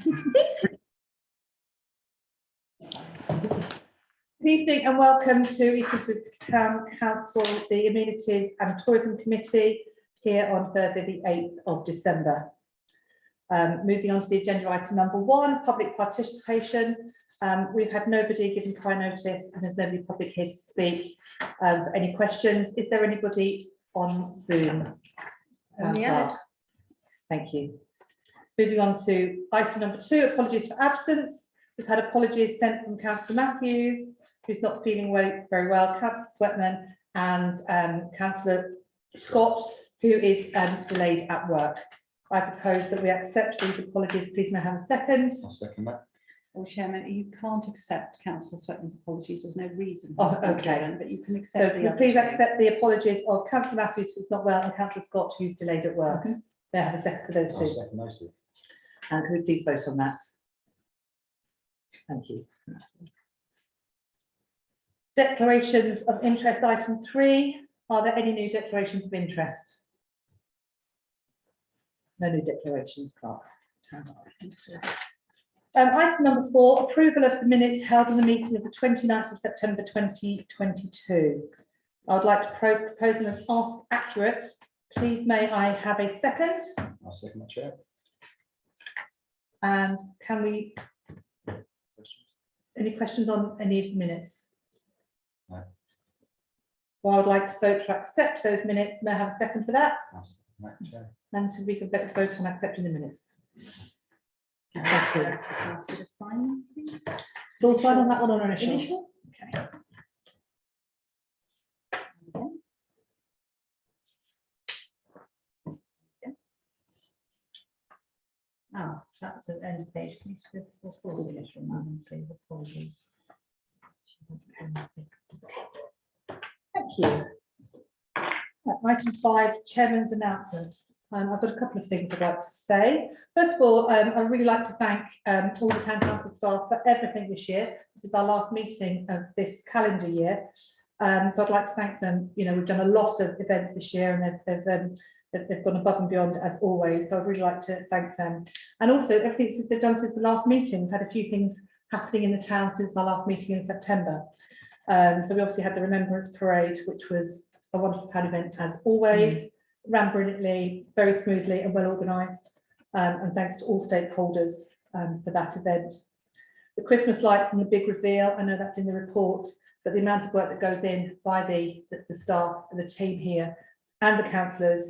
Good evening and welcome to East Midlands Town Council, the Amenities and Tourism Committee, here on Thursday the 8th of December. Moving on to the agenda item number 1, public participation. We've had nobody giving prior notice and there's nobody public here to speak. For any questions, is there anybody on Zoom? Yes. Thank you. Moving on to item number 2, apologies for absence. We've had apologies sent from Councillor Matthews, who's not feeling very well, Councillor Sweatman and Councillor Scott, who is delayed at work. I propose that we accept these apologies. Please may I have a second? I'll second that. Well, Chairman, you can't accept Councillor Sweatman's apologies. There's no reason. Oh, he's been okay. given, but you can So accept can the you please other two. accept the apologies of Councillor Matthews, who's not well, and Councillor Scott, who's delayed at work. Okay. May I have a second for those I'll two? second those two. And can we please vote on that? Thank you. Declarations of interest, item 3. Are there any new declarations of interest? No new declarations, Clerk. Item number 4, approval of the minutes held in the meeting of the 29th of September 2022. I would like to propose them as asked accurate. Please may I have a second? I'll second that, Chair. And can we, any questions on any of the minutes? No. Well, I would like to vote to accept those minutes. May I have a second for that? I'll second that, Chair. And so we can vote on accepting the minutes. Thank you. Ask you to sign, please. Full sign on that one or initial? Initial. Okay. Oh, that's an end page. Can you just go for full signature on that one, please? Apologies. Thank you. Item 5, Chairman's announcements. I've got a couple of things I'd like to say. First of all, I'd really like to thank all the Town Council staff for everything this year. This is our last meeting of this calendar year. So I'd like to thank them. You know, we've done a lot of events this year and they've gone above and beyond as always. So I'd really like to thank them. And also everything since they've done since the last meeting. We've had a few things happening in the town since our last meeting in September. So we obviously had the Remembrance Parade, which was a wonderful town event as always, ran brilliantly, very smoothly and well organised. And thanks to all stakeholders for that event. The Christmas lights and the big reveal, I know that's in the report, but the amount of work that goes in by the staff and the team here and the councillors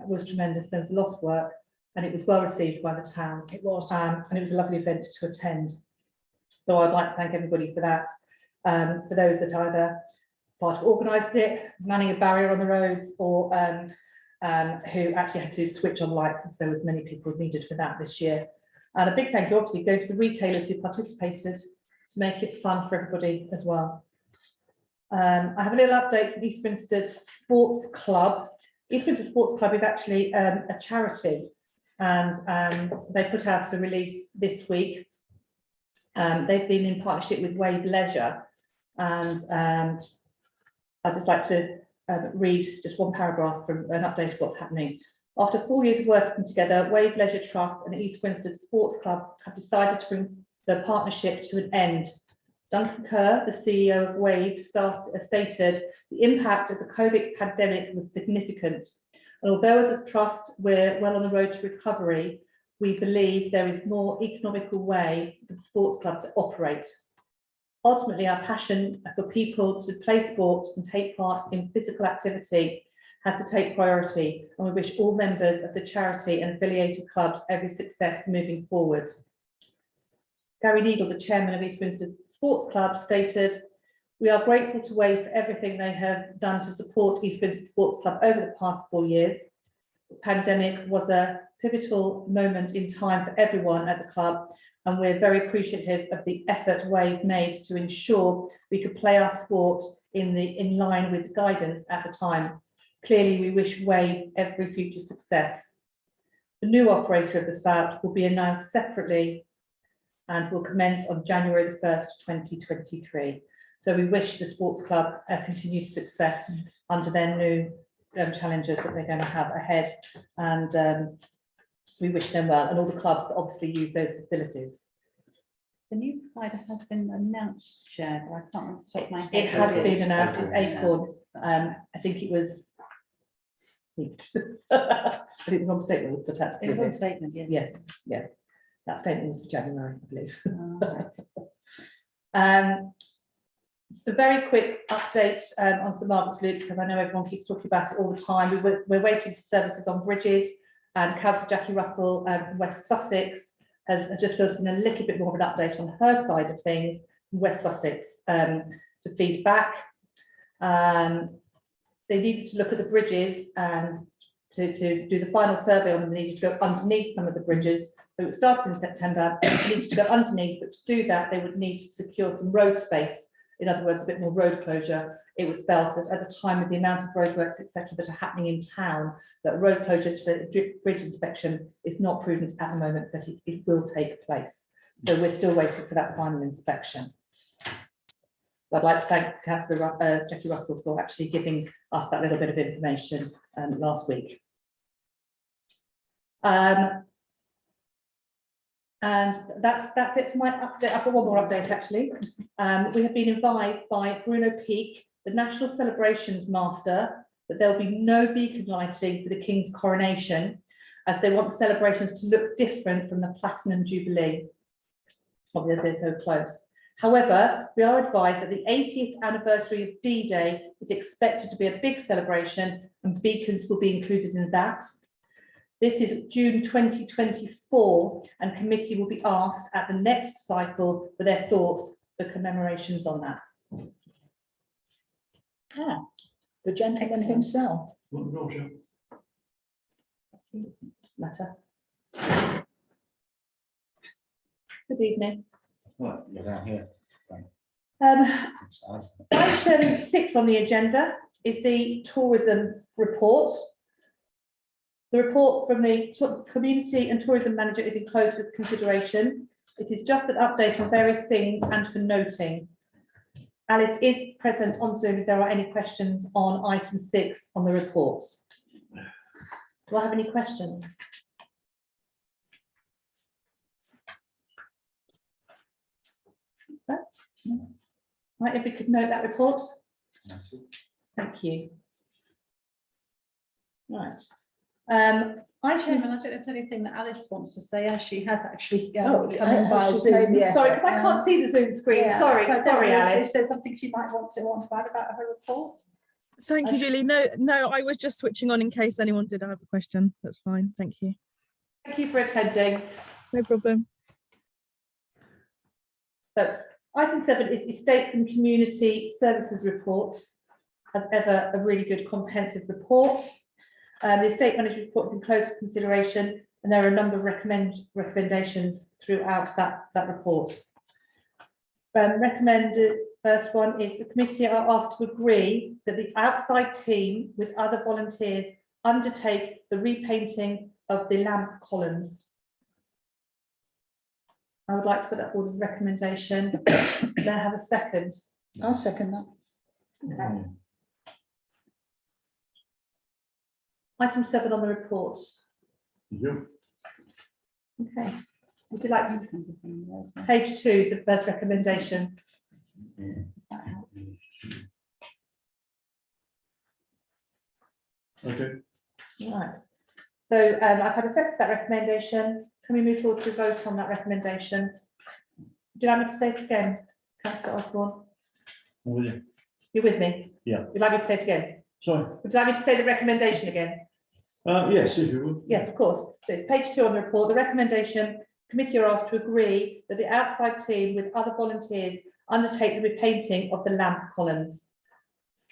was tremendous. There was a lot of work and it was well received by the town. It was. And it was a lovely event to attend. So I'd like to thank everybody for that. For those that either part of organised it, manning a barrier on the roads, or who actually had to switch on lights, as there was many people needed for that this year. And a big thank you obviously go to the retailers who participated to make it fun for everybody as well. I have a little update from East Grinstead Sports Club. East Grinstead Sports Club is actually a charity, and they put out a release this week. They've been in partnership with Wave Leisure, and I'd just like to read just one paragraph from an update of what's happening. After 4 years of working together, Wave Leisure Trust and East Grinstead Sports Club have decided to bring the partnership to an end. Duncan Kerr, the CEO of Wave, stated the impact of the COVID pandemic was significant. And although as a trust we're well on the road to recovery, we believe there is more economical way for the sports club to operate. Ultimately, our passion for people to play sports and take part in physical activity has to take priority, and we wish all members of the charity and affiliated clubs every success moving forward. Gary Needle, the chairman of East Grinstead Sports Club, stated, "We are grateful to Wave for everything they have done to support East Grinstead Sports Club over the past 4 years. The pandemic was a pivotal moment in time for everyone at the club, and we're very appreciative of the effort Wave made to ensure we could play our sport in line with guidance at the time. Clearly, we wish Wave every future success. The new operator of the site will be announced separately and will commence on January the 1st, 2023. So we wish the sports club continued success under their new challenges that they're going to have ahead. And we wish them well, and all the clubs that obviously use those facilities. The new provider has been announced, Chair, but I can't remember the top of my head. It has who been announced, it's Acorn. That's I think it was. I think the wrong statement was attached It to was on it. statement, yes. Yes, yeah. That statement was for January, I believe. Right. Just a very quick update on St Margaret's Loop, because I know everyone keeps talking about it all the time. We're waiting for services on bridges, and Councillor Jackie Russell from West Sussex has just filled in a little bit more of an update on her side of things, West Sussex, to feed back. They needed to look at the bridges and to do the final survey on them. They needed to go underneath some of the bridges. So it started in September, they needed to go underneath, but to do that, they would need to secure some road space. In other words, a bit more road closure. It was felt that at the time with the amount of roadworks, etc., that are happening in town, that road closure to the bridge inspection is not prudent at the moment, but it will take place. So we're still waiting for that final inspection. I'd like to thank Councillor Jackie Russell for actually giving us that little bit of information last week. And that's it for my update. I've got one more update actually. We have been advised by Bruno Peake, the National Celebrations Master, that there will be no beacon lighting for the King's coronation, as they want the celebrations to look different from the Platinum Jubilee. Obviously, they're so close. However, we are advised that the 80th anniversary of D-Day is expected to be a big celebration, and beacons will be included in that. This is June 2024, and committee will be asked at the next cycle for their thoughts for commemorations on that. Ah, the gentleman Excellent. himself. Matter. Good evening. Right, you're down here. Item 6 on the agenda is the tourism report. The report from the Community and Tourism Manager is enclosed with consideration. It is just an update on various things and for noting. Alice is present on Zoom if there are any questions on item 6 on the report. Do I have any questions? Right, if we could note that report. Thank you. Right. Chairman, I Item. don't know if there's anything that Alice wants to say, as she has actually Oh, come in via she's made Zoom. the effort. Sorry, because I can't see the Zoom screen. Yeah, Sorry, so I don't sorry, know if Alice. there's something she might want to add about her report. Thank you, Julie. No, I was just switching on in case anyone did have a question. That's fine. Thank you. Thank you for attending. No problem. So item 7 is Estates and Community Services Report. As ever, a really good comprehensive report. The estate manager report is in close consideration, and there are a number of recommendations throughout that report. Recommended first one is the committee are asked to agree that the outside team with other volunteers undertake the repainting of the lamp columns. I would like to put that forward as a recommendation. May I have a second? I'll second that. Okay. Item 7 on the report. Okay. Would you like to, page 2 is the first recommendation. That helps. Okay. Right. So I've had a second to that recommendation. Can we move forward to vote on that recommendation? Do you like me to say it again, Councillor Osborne? You're with me? Yeah. Would you like me to say it again? Sorry. Would you like me to say the recommendation again? Yes, if you would. Yes, of course. So it's page 2 on the report. The recommendation, committee are asked to agree that the outside team with other volunteers undertake the repainting of the lamp columns.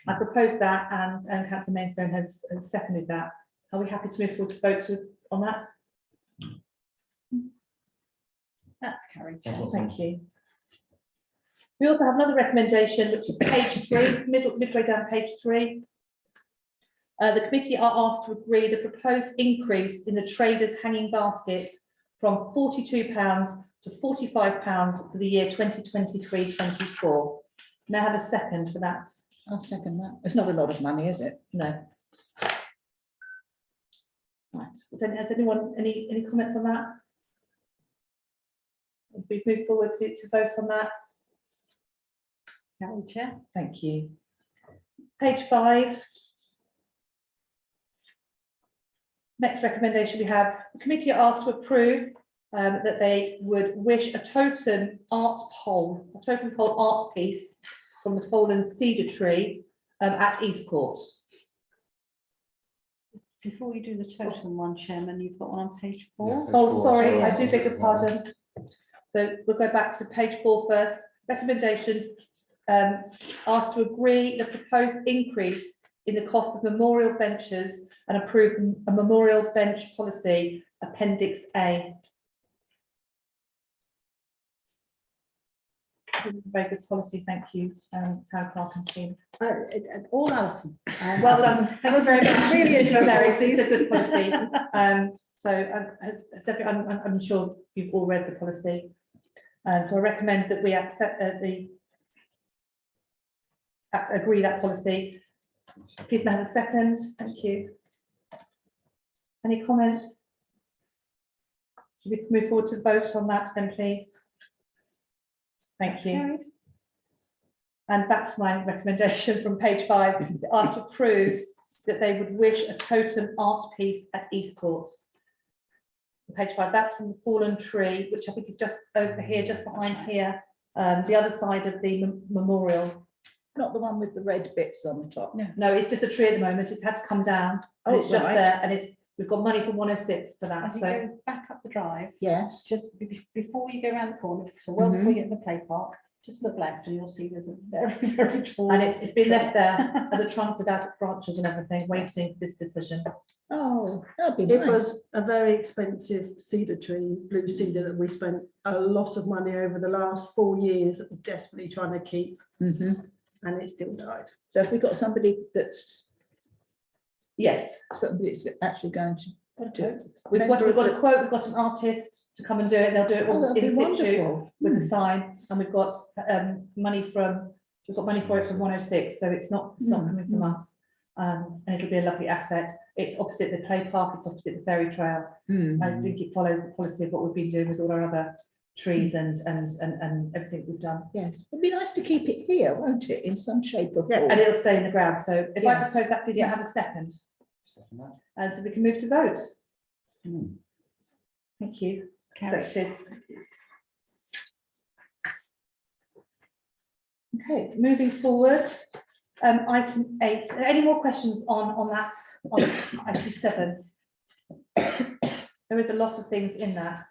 I proposed that, and Councillor Mainstone has seconded that. Are we happy to move forward to vote on that? That's carried. Chair. Thank you. We also have another recommendation, which is page 3, midway down page 3. The committee are asked to agree the proposed increase in the traders hanging baskets from £42 to £45 for the year 2023-24. May I have a second for that? I'll second that. It's not a lot of money, is it? No. Right, has anyone, any comments on that? If we move forward to vote on that. Carol, Chair. Thank you. Page 5. Next recommendation we have, the committee are asked to approve that they would wish a totem pole art piece from the fallen cedar tree at East Court. Before you do the totem one, Chairman, you've got one on page 4. Yeah. Oh, sorry, I do Yes. beg your pardon. So we'll go back to page 4 first. Recommendation asked to agree the proposed increase in the cost of memorial benches and approve a memorial bench policy, Appendix A. This is a very good policy, thank you, Town Clerk and team. All Alison. Well done, thank you very much. Really enjoyed Very, policies. it's a good policy. I'm sure you've all read the policy. So I recommend that we accept agree that policy. Please may I have a second. Thank you. Any comments? Should we move forward to vote on that then, please? Thank you. Carried. And that's my recommendation from page 5. Are to approve that they would wish a totem art piece at East Court. Page 5, that's from the fallen tree, which I think is just over here, just behind here, the other side of the memorial. Not the one with the red bits on the top. No, it's just a tree at the moment. It's had to come down. And Oh, it's just right. there, and we've got money from 106 for that. As you So go back up the drive, Yes. just before you go around the corner, so well before you get to the play park, just look left and you'll see there's a very, very tall. and it's been left there as a trunk without its branches and everything, waiting for this decision. Oh, that'd be It nice. was a very expensive cedar tree, blue cedar, that we spent a lot of money over the last 4 years desperately trying to keep, Mhm. and it still died. So have we got somebody that's Yes, actually going to do it? we've got a quote. We've got an artist to come and do it. They'll do it Oh, all that'd be in situ wonderful. with a sign, and we've got money from. We've got money for it from 106, so it's not coming from us. And it'll be a lovely asset. It's opposite the play park, it's opposite the ferry trail. Mm. I think it follows the policy of what we've been doing with all our other trees and everything we've done. Yes, it'd be nice to keep it here, won't it, in some shape or Yeah, form? And it'll stay in the ground. So if I Yes. propose that, please may I have a second. And so we can move to vote. Thank you. Carried. Accepted. Okay, moving forward, item 8. Any more questions on that, on item 7? There is a lot of things in that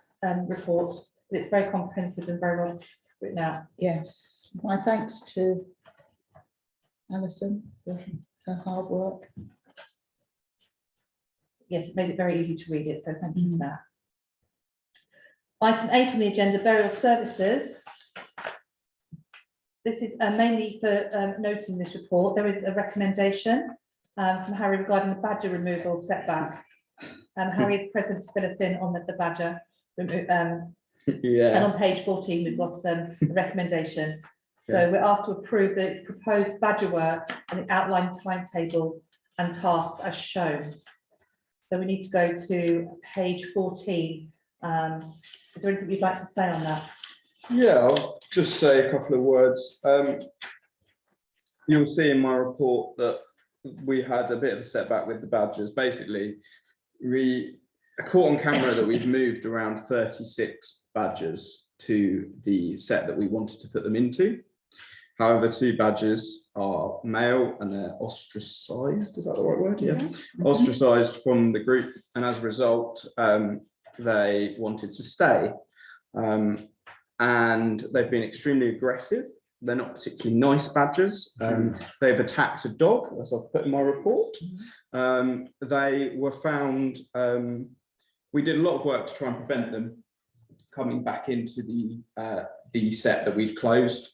report, but it's very comprehensive and very well written out. Yes, my thanks to Alison for her hard work. Yes, it made it very easy to read it, so thank you for that. Item 8 on the agenda, burial services. This is mainly for noting this report. There is a recommendation from Harry regarding the badger removal setback. Harry is present to fill us in on the badger. And Yeah, on page 14, we've got a recommendation. So we're asked to approve the proposed badger work and the outline timetable and tasks as shown. So we need to go to page 14. Is there anything you'd like to say on that? yeah, I'll just say a couple of words. You'll see in my report that we had a bit of a setback with the badgers. Basically, we caught on camera that we've moved around 36 badgers to the set that we wanted to put them into. However, 2 badgers are male and they're ostracized. Is that the right word? Yeah. Ostracized from the group, and as a result, they wanted to stay. And they've been extremely aggressive. They're not particularly nice badgers. They've attacked a dog, as I've put in my report. They were found, we did a lot of work to try and prevent them coming back into the set that we'd closed.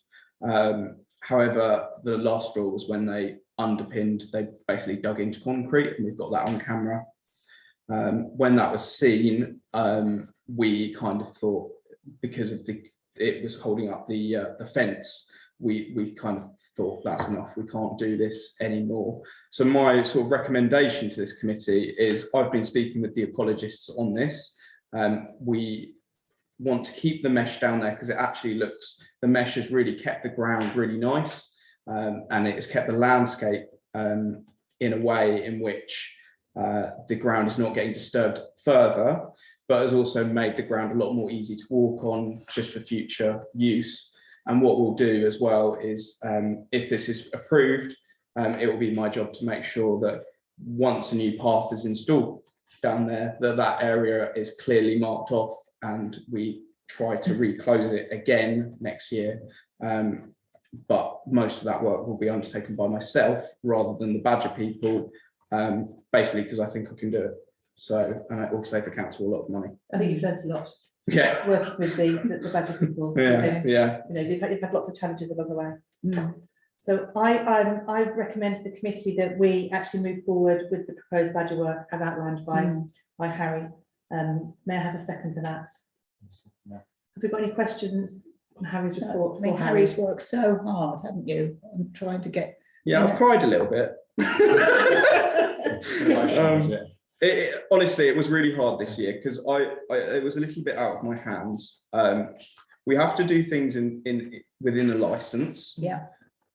However, the last straw was when they underpinned, they basically dug into concrete, and we've got that on camera. When that was seen, we kind of thought, because of it was holding up the fence, we kind of thought that's enough, we can't do this anymore. So my sort of recommendation to this committee is, I've been speaking with the ecologists on this. We want to keep the mesh down there because it actually looks, the mesh has really kept the ground really nice, and it's kept the landscape in a way in which the ground is not getting disturbed further, but has also made the ground a lot more easy to walk on just for future use. And what we'll do as well is, if this is approved, it will be my job to make sure that once a new path is installed down there, that area is clearly marked off, and we try to reclose it again next year. But most of that work will be undertaken by myself rather than the Badger people, basically because I think I can do it. So, and it will save the council a lot of money. I think you've learned a lot Yeah, working with the Badger people. yeah, yeah. You know, you've had lots of challenges along the way. Mm. So I recommend to the committee that we actually move forward with the proposed Badger work as outlined by Harry. May I have a second for that? No. Have we got any questions on Harry's report? I mean, for Harry? Harry's worked so hard, haven't you, on trying to get. Yeah, I've cried a little bit. Emotional, is it? Honestly, it was really hard this year because it was a little bit out of my hands. We have to do things within the license, Yeah.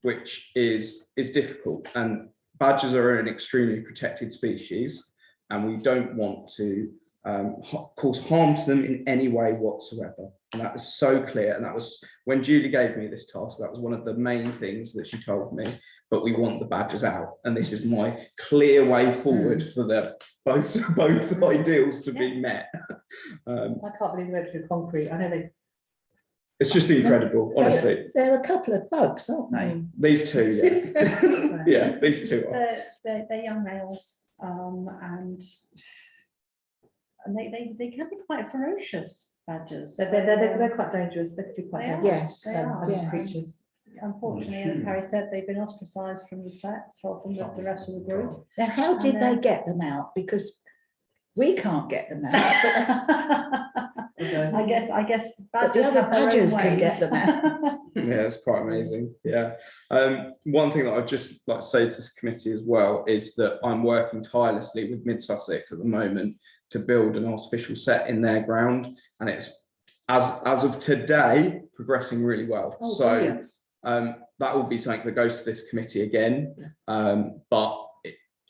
which is difficult. And badgers are an extremely protected species, and we don't want to cause harm to them in any way whatsoever. And that is so clear. And that was when Julie gave me this task, that was one of the main things that she told me. But we want the badgers out, and this is my clear way forward for the both ideals to be met. I can't believe they went through concrete. I know they. It's just incredible, honestly. They're a couple of thugs, aren't they? These two, yeah, yeah, these two are. They're young males, and they can be quite ferocious, badgers. They're quite dangerous. They're quite They are, dangerous. Yes, they are. as yes. creatures. Unfortunately, as Harry said, they've been ostracised from the set, or from the rest of the group. Now, how did And they then- get them out? Because we can't get them out, I guess but the badgers other have their own badgers can ways. get them out. Yeah, it's quite amazing. Yeah. One thing that I'd just like to say to this committee as well is that I'm working tirelessly with Mid Sussex at the moment to build an artificial set in their ground, and it's as of today progressing really well. Oh, So brilliant. that will be something that goes to this committee again. But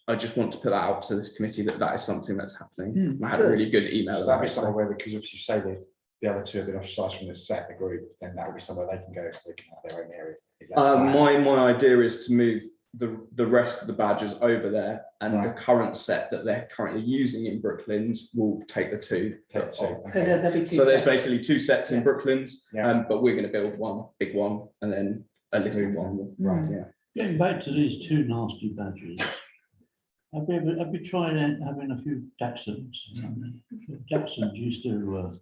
I just want to put that out to this committee that is something that's happening. I had a good. really good email So about that'd be it. somewhere where, because if you say that the other two have been ostracised from the set, the group, then that would be somewhere they can go so they can have their own area. Is that the plan? My idea is to move the rest of the badgers over there, and the Right. current set that they're currently using in Brooklands will take the two. Take the two, So okay. there'll be two. So there's sets. basically two sets in Yeah. Brooklands, Yeah. but we're going to build one big one and then a little one. Right. Yeah. Getting back to these two nasty badgers, have you tried having a few Dachshunds? Dachshunds used to,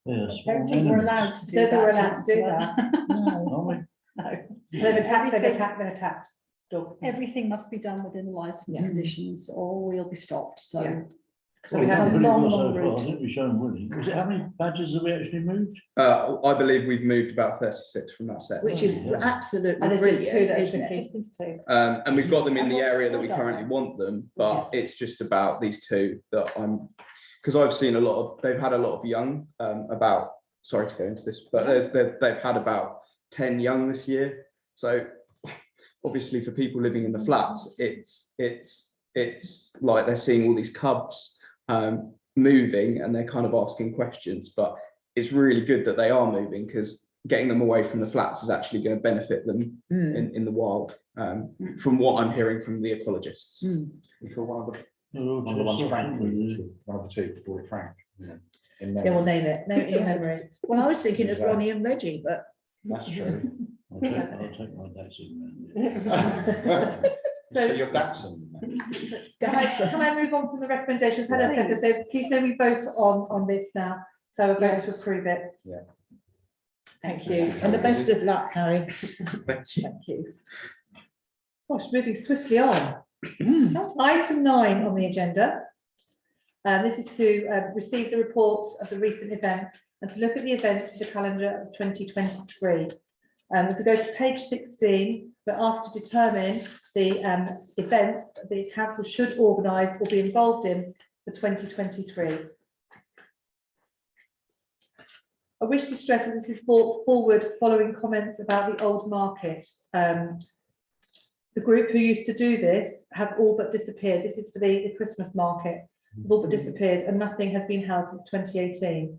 they're I small don't think we're animals. allowed to do Don't that. think we're allowed to do Councillor. No. Are we? No. They've attacked Everything- dogs. Everything must be done within the licence Yeah. conditions, or we'll be stopped, so. Yeah. So we we have have to a Really long, was so long far. I route. think we've shown willing. Was it, how many badgers have we actually moved? I believe we've moved about 36 from that set. Which is Yeah. absolutely And there's just two brilliant, that isn't are it? Just these two. And we've got them in the Well area that we done. currently want them, but it's just about these two that because I've seen they've had a lot of young, sorry to go into this, but they've had about 10 young this year. So obviously for people living in the flats, it's like they're seeing all these cubs moving, and they're kind of asking questions, but it's really good that they are moving, because getting them away from the flats is actually going to benefit them in the wild, from what I'm hearing from the ecologists. You feel one of the They're all one of the ones just Frank, soft, aren't they? one of the two, call it Frank. In Yeah, we'll memory. name it. Name it in memory. Well, I was thinking of Exactly. Ronnie and Reggie, but That's true. I'll take my Dachshund round. So you're Datsun. Can I move on from the recommendations? Had a second, so please may we vote on this now, so we're going to Yes. approve it. Yeah. Thank you. and the best of luck, Harry. Thank you. Thank you. Gosh, moving swiftly on. Item 9 on the agenda. This is to receive the reports of the recent events and to look at the events for the calendar of 2023. If we go to page 16, we're asked to determine the events that the council should organise or be involved in for 2023. I wish to stress that this is brought forward following comments about the old market. The group who used to do this have all but disappeared. This is for the Christmas market. Have all but disappeared, and nothing has been held since 2018.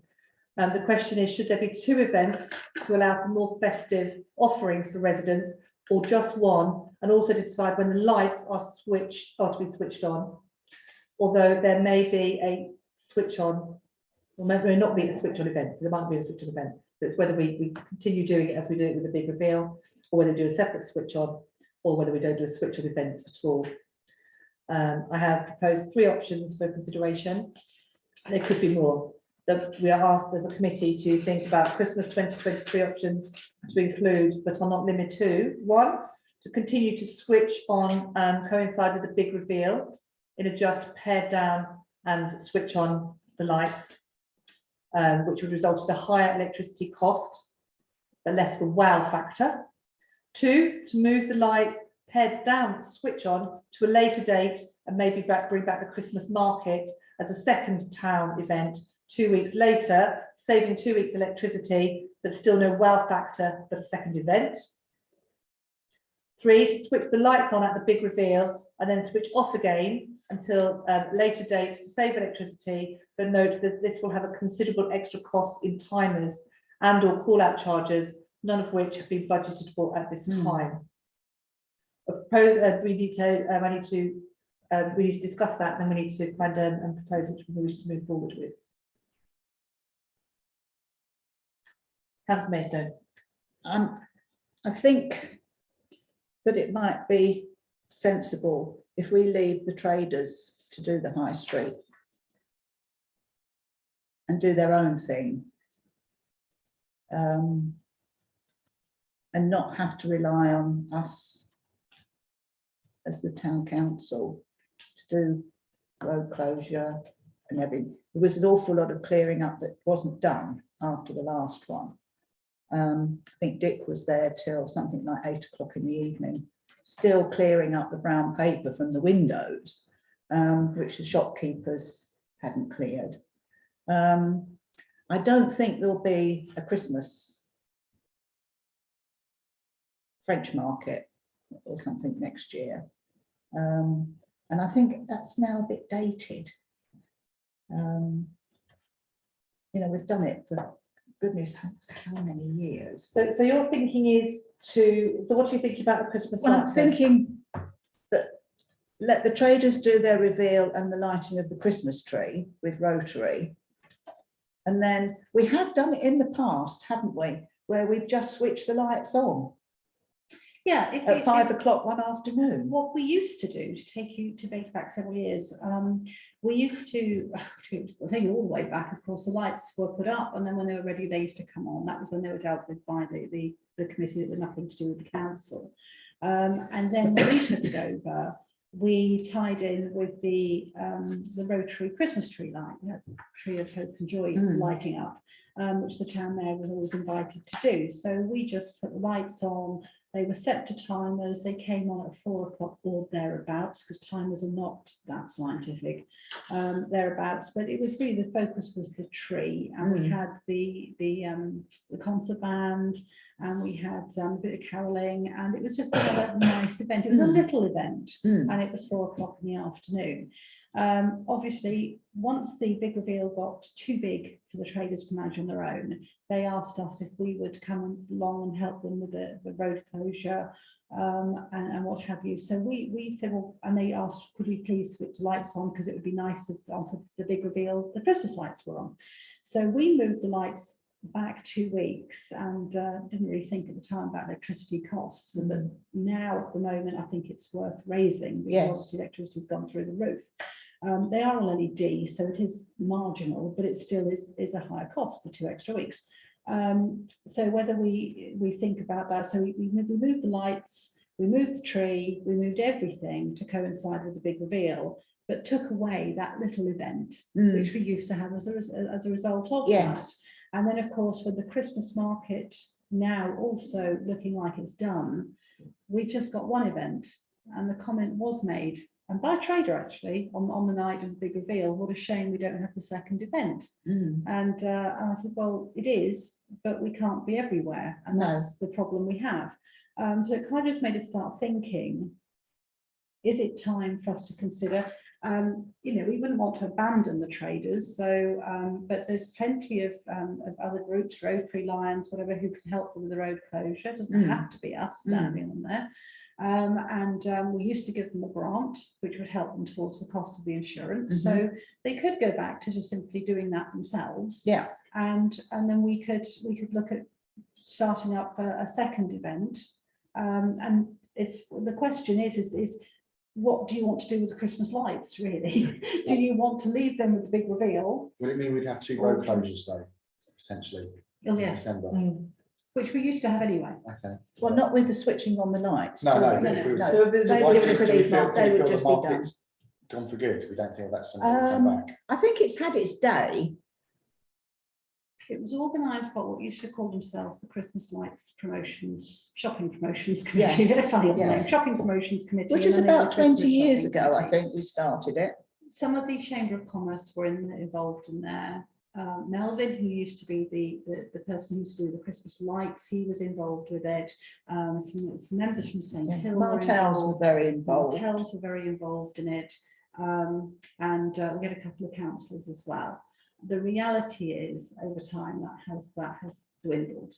The question is, should there be 2 events to allow for more festive offerings for residents, or just one, and also to decide when the lights are to be switched on, although there may be a switch on, or may not be a switch on event, so there might be a switch on event. So it's whether we continue doing it as we do it with the big reveal, or whether we do a separate switch on, or whether we don't do a switch on event at all. I have proposed 3 options for consideration. There could be more. We are asked as a committee to think about Christmas 2023 options to include, but are not limited to: 1, to continue to switch on and coincide with the big reveal in a just pared down and switch on the lights, which would result in a higher electricity cost, but less of a wow factor. 2, to move the lights pared down, switch on to a later date, and maybe bring back the Christmas market as a second town event 2 weeks later, saving 2 weeks electricity, but still no wow factor, but a second event. 3, to switch the lights on at the big reveal and then switch off again until a later date to save electricity, but note that this will have a considerable extra cost in timers and or call out charges, none of which have been budgeted for at this time. We need to discuss that, and then we need to find and propose which we wish to move forward with. Councillor Maidstone. I think that it might be sensible if we leave the traders to do the high street and do their own thing, and not have to rely on us as the town council to do road closure and everything. There was an awful lot of clearing up that wasn't done after the last one. I think Dick was there till something like 8 o'clock in the evening, still clearing up the brown paper from the windows, which the shopkeepers hadn't cleared. I don't think there'll be a Christmas French market or something next year. And I think that's now a bit dated. You know, we've done it for goodness how many years. So your thinking is so what do you think about the Christmas Well, I'm lights then? thinking that let the traders do their reveal and the lighting of the Christmas tree with Rotary. And then we have done it in the past, haven't we? Where we've just switched the lights on Yeah. at 5 o'clock one afternoon. What we used to do, to take you back several years, we used to I'll take you all the way back. Of course, the lights were put up, and then when they were ready, they used to come on. That was when they were dealt with by the committee that had nothing to do with the council. And then when we took it over, we tied in with the Rotary Christmas tree light, Tree of Hope and Joy lighting up, which the town mayor was always invited to do. So we just put the lights on. They were set to timers. They came on at 4 o'clock or thereabouts, because timers are not that scientific, thereabouts. But it was really, the focus was the tree, and we had the concert band, and we had a bit of caroling, and it was just a nice event. It was a little event, and it was 4 o'clock in the afternoon. Obviously, once the big reveal got too big for the traders to manage on their own, they asked us if we would come along and help them with the road closure and what have you. So we said, well, and they asked, could we please switch the lights on, because it would be nice if after the big reveal the Christmas lights were on. So we moved the lights back 2 weeks, and didn't really think at the time about electricity costs, but now at the moment I think it's worth raising, because electricity has gone through the roof. They are all LED, so it is marginal, but it still is a higher cost for 2 extra weeks. So whether we think about that, so we moved the lights, we moved the tree, we moved everything to coincide with the big reveal, but took away that little event which we used to have as a result of that. And then, of course, with the Christmas market now also looking like it's done, we've just got one event, and the comment was made, and by a trader actually, on the night of the big reveal, what a shame we don't have the second event. Mm. And I said, well, it is, but we can't be everywhere, and No. that's the problem we have. So it kind of just made us start thinking, is it time for us to consider, you know, we wouldn't want to abandon the traders, so, but there's plenty of other groups, Rotary, Lions, whatever, who can help them with the road closure. It doesn't have to be us standing on there. We used to give them a grant, which would help them towards the cost of the insurance. So they could go back to just simply doing that themselves. Yeah. And then we could look at starting up a second event. And it's, the question is what do you want to do with the Christmas lights, really? Do you want to leave them with the big reveal? Will it mean we'd have 2 road closures though, potentially? Oh, in yes, December? which we used to have anyway. Okay. Well, not with the switching on the lights. No, no. No, if we were no. to- So They why would do we just feel- be, do we they feel would the just be done. market's gone for good? We don't think that's something that will come back. I think it's had its day. It was organised by what used to call themselves the Christmas Lights Promotions, Shopping Promotions Committee. Yes, They're funny, aren't they? yes. Shopping Promotions Committee. Which and is then they were about 20 Christmas years Shopping ago, I Committee. think we started it. Some of the Chamber of Commerce were involved in there. Melvin, who used to be the person who used to do the Christmas lights, he was involved with it. Some members from St. Hill were Martels were involved. very involved. Hotels were very involved in it, and we had a couple of councillors as well. The reality is, over time, that has dwindled.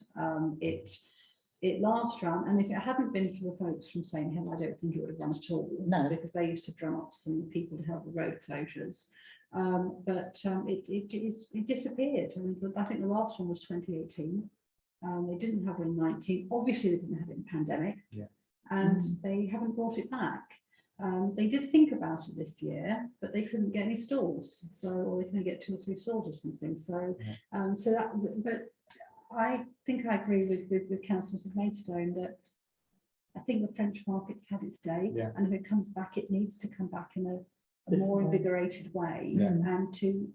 It last ran, and if it hadn't been for the folks from St. Hill, I don't think it would have run at all. No. Because they used to drum up some people to help with road closures. It disappeared. I think the last one was 2018. They didn't have it in 19. Obviously, they didn't have it in pandemic. Yeah. And they haven't brought it back. They did think about it this year, but they couldn't get any stalls. So, or they couldn't get 2 or 3 stalls or something. So, so that was it. But I think I agree with Councillor Mrs. Maidstone that I think the French market's had its day. Yeah. And if it comes back, it needs to come back in a more invigorated way Yeah. and to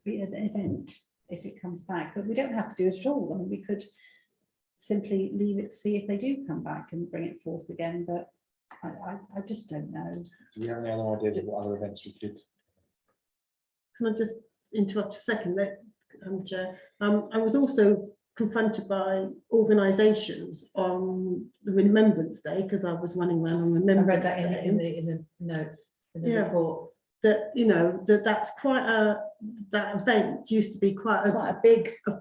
be an event if it comes back. But we don't have to do it at all. I mean, we could simply leave it to see if they do come back and bring it forth again. But I just don't know. Do we have any other ideas of what other events we could? Can I just interrupt a second? Chair. I was also confronted by organisations on the Remembrance Day, because I was running around on I Remembrance read that Day. in the notes, in the Yeah. report. That, you know, that's quite that event used to be quite Quite a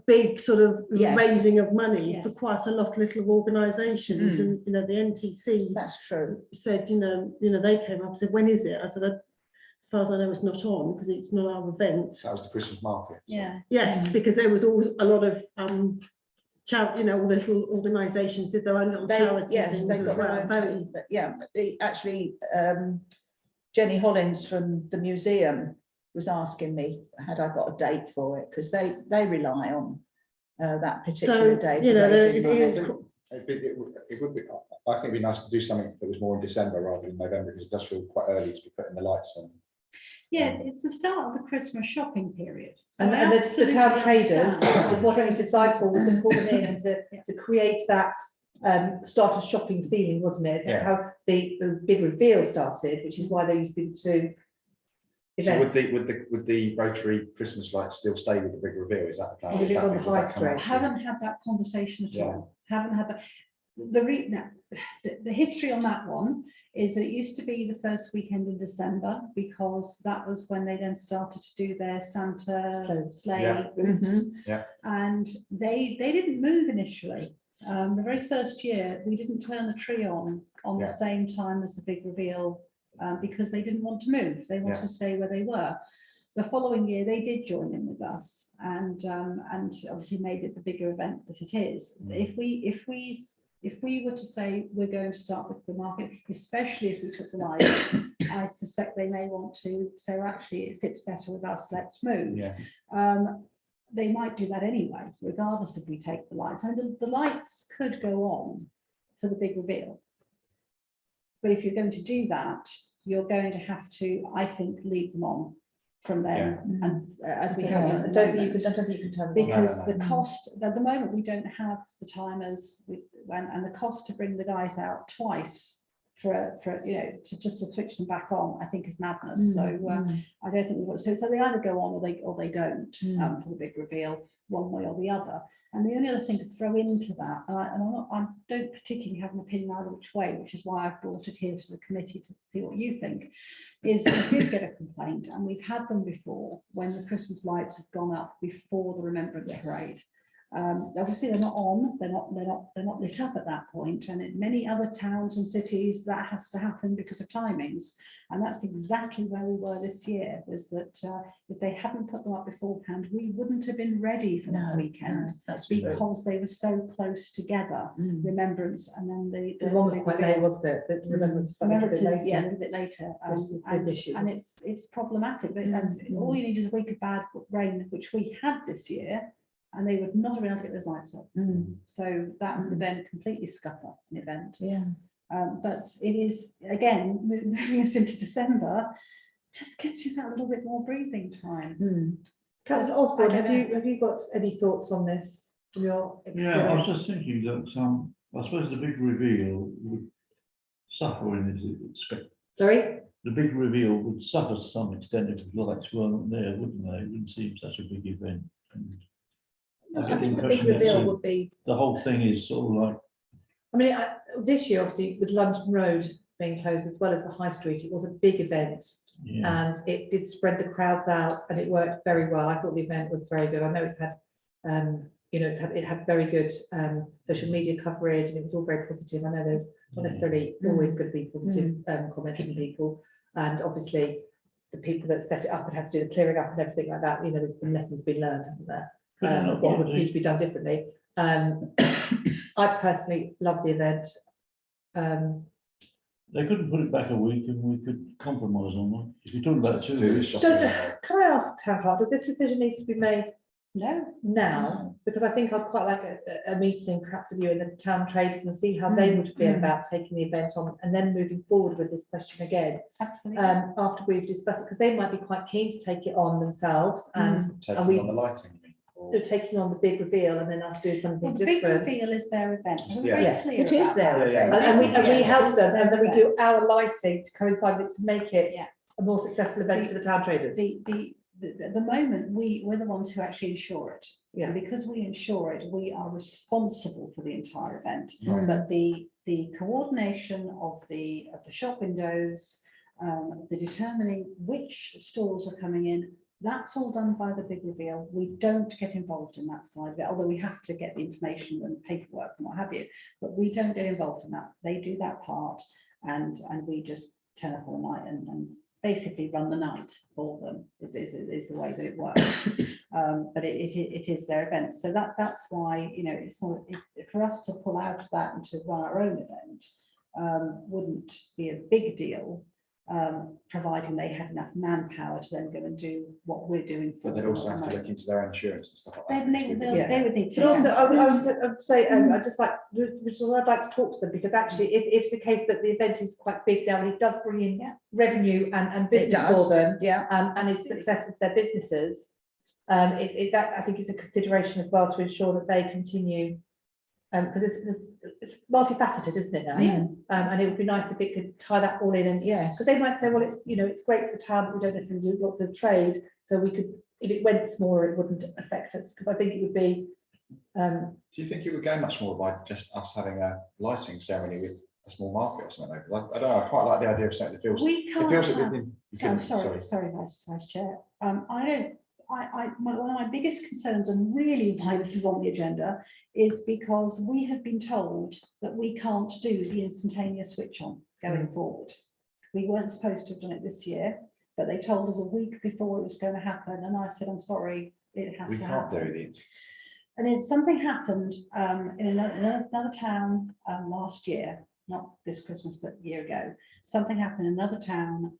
big sort of Yes. raising of money for Yes. quite a lot of little organisations. And, you know, the NTC that's true. said, you know, they came up and said, when is it? I said, as far as I know, it's not on because it's not our event. That was the Christmas market. Yeah. Yes, because there was always a lot of you know, all the little organisations did their own little charity Yes, things they've as got their well. own Very- charity, but yeah, but actually, Jenny Hollins from the museum was asking me, had I got a date for it? Because they rely on that particular So, day. you for know, raising it is money. It would be, I think it'd be nice to do something that was more in December rather than November, because it does feel quite early to be putting the lights on. Yeah, it's the start of the Christmas shopping period. So And I the absolutely town traders, understand. what I decided for was to call them in and to create that start a shopping feeling, wasn't it? Yeah. How the big reveal started, which is why there used to be the 2 So events. would the Rotary Christmas lights still stay with the big reveal? Is that the plan? If it's on the Would that high come street. out? Haven't had that conversation at Yeah. all. Haven't had that. The history on that one is that it used to be the first weekend in December because that was when they then started to do their Santa sleigh Yeah. routes. Yeah. And they didn't move initially. The very first year, we didn't turn the tree on the Yeah. same time as the big reveal because they didn't want to move. They wanted Yeah. to stay where they were. The following year, they did join in with us and obviously made it the bigger event that it is. If we were to say we're going to start with the market, especially if we took the lights, I suspect they may want to say, well, actually, it fits better with us, let's move. Yeah. They might do that anyway, regardless if we take the lights. And the lights could go on for the big reveal. But if you're going to do that, you're going to have to, I think, leave them on from them, and as we I have. don't think you can turn them off. Because no. the cost, at the moment, we don't have the timers, and the cost to bring the guys out twice for just to switch them back on, I think is madness. So I don't think we've got, so they either go on or they don't for the big reveal, one way or the other. And the only other thing to throw into that, I don't particularly have an opinion either which way, which is why I've brought it here to the committee to see what you think, is we did get a complaint, and we've had them before when the Christmas lights have gone up before the Remembrance Parade. Obviously they're not on, they're not lit up at that point, and in many other towns and cities that has to happen because of timings, and that's exactly where we were this year, was that if they hadn't put them up beforehand, we wouldn't have been ready for that weekend, That's true. because they were so close together, Remembrance, and then the one was the quite reveal. late, wasn't it? The Remembrance was a Remembrance bit is, yeah, a later. little bit later, This is a and big issue. it's problematic, and all you need is a week of bad rain, which we had this year, and they would not have been able to get those lights up. So that would then completely scupper an event. Yeah. But it is, again, moving us into December, just gives you that little bit more breathing time. Councillor Osborne, I don't have you got any thoughts on this from your Yeah, I was experience? just thinking that, I suppose the big reveal would suffer in its Sorry? the big reveal would suffer to some extent if the lights weren't there, wouldn't they? It wouldn't seem such a big event. And I I get the think the big impression that reveal would be, the whole thing is sort of like, I mean, this year, obviously, with London Road being closed as well as the High Street, it was a big event, yeah, and it did spread the crowds out, and it worked very well. I thought the event was very good. I know it's had, it had very good social media coverage, and it was all very positive. I know there's not necessarily always going to be positive comments from people, and obviously the people that set it up and had to do the clearing up and everything like that. There's some lessons been learned, hasn't there? What would need to be done differently. I personally love the event. they couldn't put it back a week and we could compromise on that. If you're talking about Just 2 do the weeks, shopping. Can I ask Town Clerk, does this decision need to be made No, now? Because I think I'd quite like a meeting perhaps with you and the town traders and see how they would feel about taking the event on and then moving forward with this question again. absolutely. After we've discussed it, because they might be quite keen to take it on themselves and Taking we- on the lighting, you mean, or- they're taking on the big reveal and then us do Well, something the big different. reveal is their event. We're Yeah. very Yes, clear it is about their that. event. And we Yes. help them and then we Their do our lighting to coincide with it to make it Yeah. a more successful event for the town traders. At the moment, we're the ones who actually insure it. Yeah. And because we insure it, we are responsible for the entire event. Right. But the coordination of the shop windows, the determining which stores are coming in, that's all done by the big reveal. We don't get involved in that side of it, although we have to get the information and paperwork and what have you. But we don't get involved in that. They do that part, and we just turn up all night and basically run the night for them is the way that it works. But it is their event. So that's why, it's not, for us to pull out of that and to run our own event wouldn't be a big deal, providing they had enough manpower to then go and do what we're doing for But they'd them also at the have to look moment. into their own insurance and stuff like They that. would need to. But also, yeah. I would say, I'd just like, which is what I'd like to talk to them, because actually, if it's the case that the event is quite big now, and it does bring in revenue and it business for does, them, yeah. and it's successful for their businesses, that I think is a consideration as well to ensure that they continue, because it's multifaceted, isn't it now? Yeah. And it would be nice if it could tie that all in, and Yes. because they might say, well, it's great for the town, but we don't necessarily do lots of trade, so we could, if it went smaller, it wouldn't affect us, because I think it would be, Do you think it would go much more by just us having a lighting ceremony with a small market or something? Like that? I don't know, I quite like the idea of something that feels, We it can't feels have. sorry. Vice Chair. One of my biggest concerns, and really why this is on the agenda, is because we have been told that we can't do the instantaneous switch on going forward. We weren't supposed to have done it this year, but they told us a week before it was going to happen, and I said, I'm sorry, it has We to can't happen. do these. And then something happened in another town last year, not this Christmas, but a year ago. Something happened in another town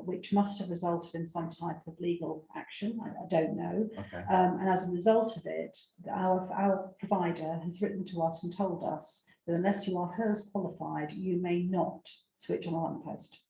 which must have resulted in some type of legal action. I don't know. Okay. And as a result of it, our provider has written to us and told us that unless you are HERS qualified, you may not switch on a lamppost.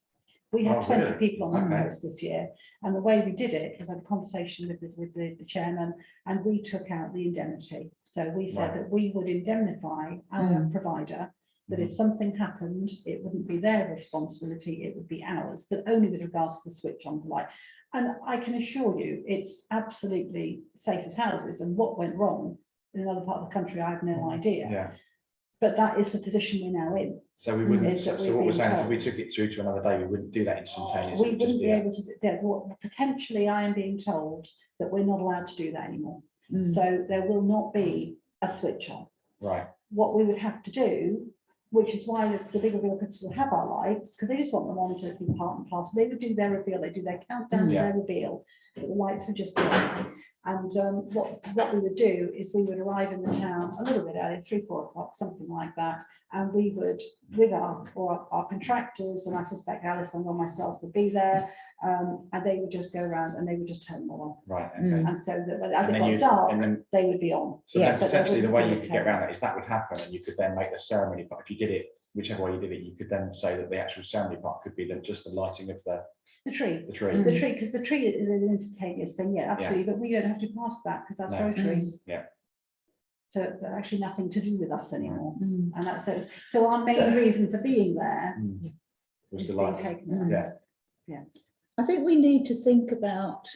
We had Oh, 20 really? people on that Okay. post this year, and the way we did it was I had a conversation with the chairman, and we took out the indemnity. So we said Right. that we would indemnify our provider, that if something happened, it wouldn't be their responsibility, it would be ours, but only with regards to the switch on the light. And I can assure you, it's absolutely safe as houses, and what went wrong in another part of the country, I have no idea. Yeah, But that is the position we're now in. so we wouldn't, Is that so we've what we're been saying is if we told. took it through to another day, we wouldn't do that instantaneously. We it'd just wouldn't be a- able to, potentially I am being told that we're not allowed to do that anymore. Mm. So there will not be a switch on. Right, What we would have to do, which is why the bigger reveal could still have our lights, because they just want the monitor to be part and parcel. They would do their reveal, they do their countdown to Yeah. their reveal, but the lights would just be on. And what we would do is we would arrive in the town a little bit early, 3, 4 o'clock, something like that. And we would, with our contractors, and I suspect Alison or myself would be there, and they would just go around and they would just turn them all right, okay. Mm. on. And so that as And it then got dark, and then, they would be on. so Yeah, then but there essentially the wouldn't way be you a could get code. around that is that would happen and you could then make the ceremony part, if you did it, whichever way you did it, you could then say that the actual ceremony part could be just the lighting of the The tree. tree. The tree, because the tree is an instantaneous thing, yeah, absolutely, but we don't have to be part of that because that's No. rotaries. Yeah. So they're actually nothing to do with us anymore. Mm. And that's it. So our main reason for being there Mm. Was is the being lighting. taken Mm. away. Yeah, I think we need to think about,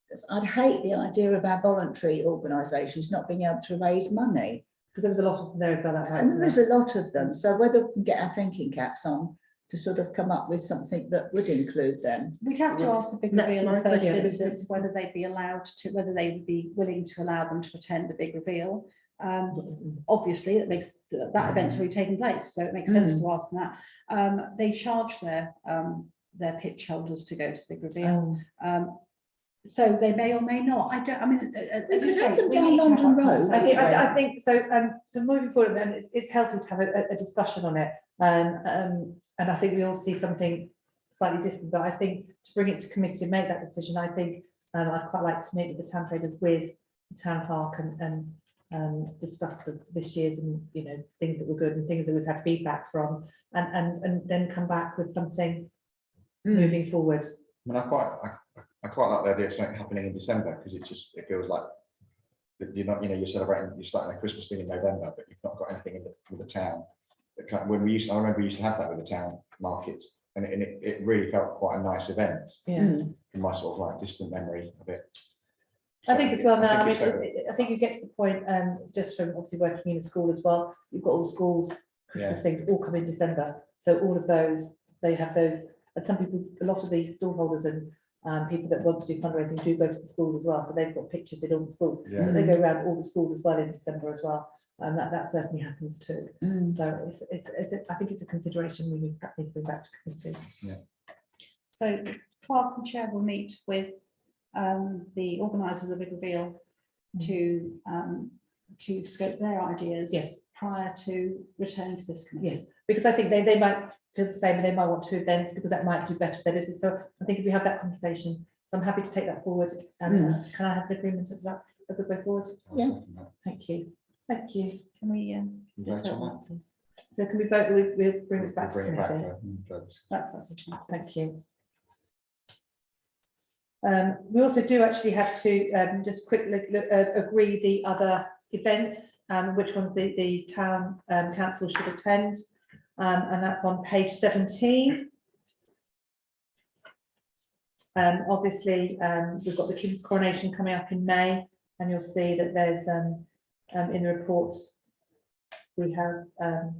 'cause I'd hate the idea of our voluntary organisations not being able to raise money. Because there was a lot of them there as well. And there is a lot of them. So whether we can get our thinking caps on to sort of come up with something that would include them. We'd have to ask the big That's reveal my in the first question. instance, whether they'd be allowed to, whether they would be willing to allow them to attend the big reveal. Obviously, it makes, that event's already taken place, so it makes sense to ask them that. They charge their pitch holders to go to the big reveal. So they may or may not. I don't, I mean, as We you could say, have them we down need to have London that Road. conversation. I think so. So moving forward, then it's healthy to have a discussion on it. And I think we all see something slightly different. But I think to bring it to committee and make that decision, I think I'd quite like to meet with the town traders with the town clerk and discuss this year's and things that were good and things that we've had feedback from, and then come back with something moving forward. I mean, I quite like the idea of something happening in December, because it feels like that you're not, you're celebrating, you're starting a Christmas thing in November, but you've not got anything with the town. When I remember we used to have that with the town markets, and it really felt quite a nice event Yeah. Mm. in my sort of like distant memory of it. I think as well now, I think mean, it's I think you get to the point, just from obviously working in a school as well, you've got all the schools, Christmas Yeah. things all come in December. So all of those, they have those, and some people, a lot of these stallholders and people that want to do fundraising do go to the schools as well. So they've got pictures in all the schools. Yeah. So they go around all the schools as well in December as well. And that certainly happens too. Mm. So I think it's a consideration we need to bring back to committee. So clerk and chair will meet with the organisers of the big reveal to scope their ideas. Yes. Prior to returning to this committee. Yes, because I think they might feel the same, and they might want 2 events because that might do better for their business. So I think if we have that conversation, so I'm happy to take that forward. And can I have the agreement that that's a good way forward? Yeah. Thank you. Thank you. Can we just Vote vote on on that, please? So can we vote that we'll bring this back to Bring it back committee? for votes. That's lovely. Thank you. We also do actually have to just quickly agree the other events, which ones the town council should attend, and that's on page 17. Obviously, we've got the King's coronation coming up in May, and you'll see that there's in the reports we have